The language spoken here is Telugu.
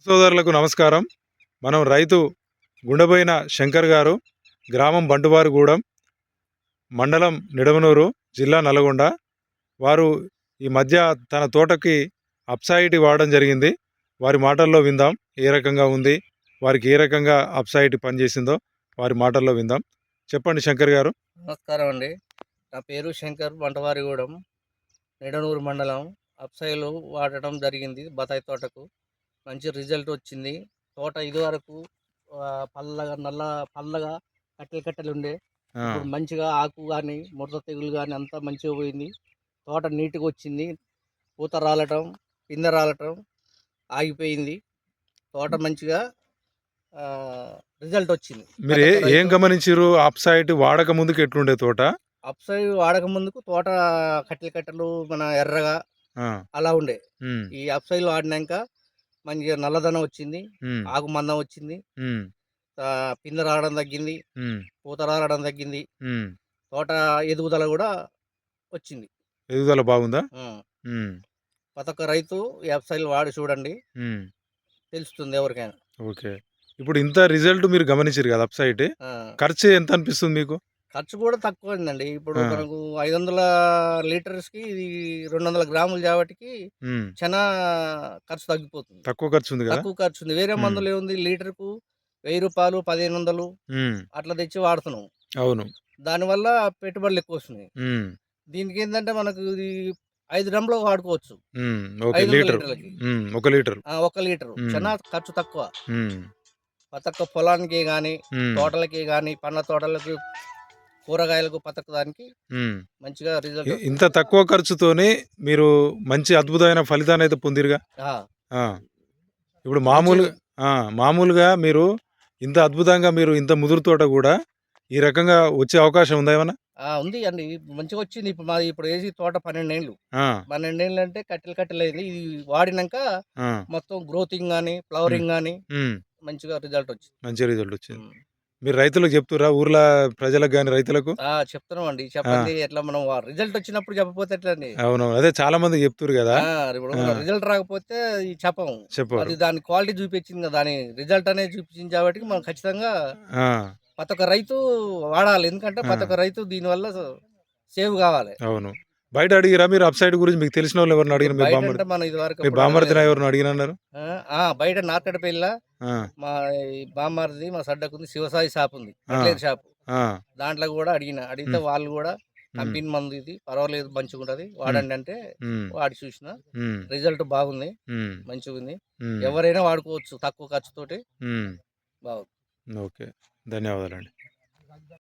సోదరులకు నమస్కారం. మనం రైతు గుండెబోయిన శంకర్ గారు, గ్రామం బంటువారిగూడెం, మండలం నిడమనూరు, జిల్లా నల్గొండ. వారు ఈ మధ్య తన తోటకి అప్సాయిటీ వాడడం జరిగింది. వారి మాటల్లో విందాం ఏ రకంగా ఉంది, వారికి ఏ రకంగా అప్సాయిటీ పనిచేసిందో వారి మాటల్లో విందాం. చెప్పండి శంకర్ గారు. నమస్కారం అండి. నా పేరు శంకర్, బంటవారిగూడెం, నిడనూరు మండలం. అప్సైలు వాడటం జరిగింది బత్తాయి తోటకు. మంచి రిజల్ట్ వచ్చింది. తోట ఇదివరకు పల్లగా పల్లగా కట్టెలు కట్టెలు ఉండే. ఇప్పుడు మంచిగా ఆకు కానీ ముడత తెగులు కానీ అంతా మంచిగా పోయింది. తోట నీట్గా వచ్చింది. పూత రాలటం, పిందె రాలటం ఆగిపోయింది. తోట మంచిగా రిజల్ట్ వచ్చింది. మీరు ఏం గమనించారు? అప్సాయిటీ వాడక ముందుకు ఎట్లుండే తోట? అప్సైడ్ వాడక ముందుకు తోట కట్టెలు కట్టెలు మన ఎర్రగా అలా ఉండే. ఈ అప్సైడ్ వాడినాక మంచిగా నల్లదనం వచ్చింది, ఆకు మందం వచ్చింది, పిందె రావడం తగ్గింది, పూత రావడం తగ్గింది, తోట ఎదుగుదల కూడా వచ్చింది. ఎదుగుదల బాగుందా? ప్రతి ఒక్క రైతు ఈ అప్సైడ్ వాడి చూడండి, తెలుస్తుంది ఎవరికైనా. ఓకే. ఇప్పుడు ఇంత రిజల్ట్ మీరు గమనించారు కదా అప్సైటీ, ఖర్చు ఎంత అనిపిస్తుంది మీకు? ఖర్చు కూడా తక్కువైందండి. ఇప్పుడు మనకు 500 లీటర్స్కి ఇది 200 గ్రాములు కాబట్టి చాలా ఖర్చు తగ్గిపోతుంది. తక్కువ ఖర్చు ఉంది కదా? తక్కువ ఖర్చు ఉంది. వేరే మందులు ఏముంది, లీటర్కు 1000 రూపాయలు, 1500 అట్లా తెచ్చి వాడుతున్నాం. అవును. దానివల్ల పెట్టుబడులు ఎక్కువ వస్తున్నాయి. దీనికి ఏంటంటే మనకు ఇది 5 డ్రమ్లో వాడుకోవచ్చు. 500 లీటర్లకి 1 లీటర్. 1 లీటర్ చాలా ఖర్చు తక్కువ. ప్రతి ఒక్క పొలానికి కానీ, తోటలకి కానీ, పండ్ల తోటలకు, కూరగాయలకు, ప్రతి దానికి మంచిగా రిజల్ట్. ఇంత తక్కువ ఖర్చుతోనే మీరు మంచి అద్భుతమైన ఫలితాన్ని అయితే పొందిరుగా. ఇప్పుడు మామూలుగా మీరు ఇంత అద్భుతంగా మీరు ఇంత ముదురు తోట కూడా ఈ రకంగా వచ్చే అవకాశం ఉందా ఏమన్నా? ఉంది అండి. మంచిగా వచ్చింది. ఇప్పుడు మాది ఇప్పుడు వేసి తోట 12 ఏళ్ళు. 12 ఏళ్ళు అంటే కట్టెలు కట్టెలు అయింది. ఇది వాడినాక మొత్తం గ్రోతింగ్ కానీ, ఫ్లవరింగ్ కానీ మంచిగా రిజల్ట్ వచ్చింది. మంచి రిజల్ట్ వచ్చింది. మీరు రైతులకు చెప్తురా, ఊర్లో ప్రజలకు కానీ రైతులకు? చెప్తున్నాం అండి. చెప్పండి, ఎట్లా మనం రిజల్ట్ వచ్చినప్పుడు చెప్పకపోతే ఎట్లా అండి? అవును, అదే చాలా మంది చెప్తురు కదా. ఇప్పుడు రిజల్ట్ రాకపోతే చెప్పము. అది దాని క్వాలిటీ చూపించింది కదా, దాని రిజల్ట్ అనేది చూపించింది కాబట్టి మనం ఖచ్చితంగా ప్రతి ఒక్క రైతు వాడాలి. ఎందుకంటే ప్రతి ఒక్క రైతు దీనివల్ల సేవ్ కావాలి. అవును. బయట అడిగిరా మీరు అప్సైడ్ గురించి? మీకు తెలిసిన వాళ్ళు ఎవరిని అడిగిన? మన ఇది బామ్మర్దిన ఎవరిని అడిగినారు? బయట నార్కడపల్లిలో మా బామ్మర్ది, మా సడ్డకుంది శివసాయి షాప్ ఉంది, షాప్. దాంట్లో కూడా అడిగితే వాళ్ళు కూడా కంపెనీ మందు ఇది పర్వాలేదు, మంచిగా ఉంటది, వాడండి అంటే వాడి చూసిన రిజల్ట్ బాగుంది, మంచిగా ఉంది. ఎవరైనా వాడుకోవచ్చు తక్కువ ఖర్చుతోటి. బాగుంది. ఓకే, ధన్యవాదాలండి.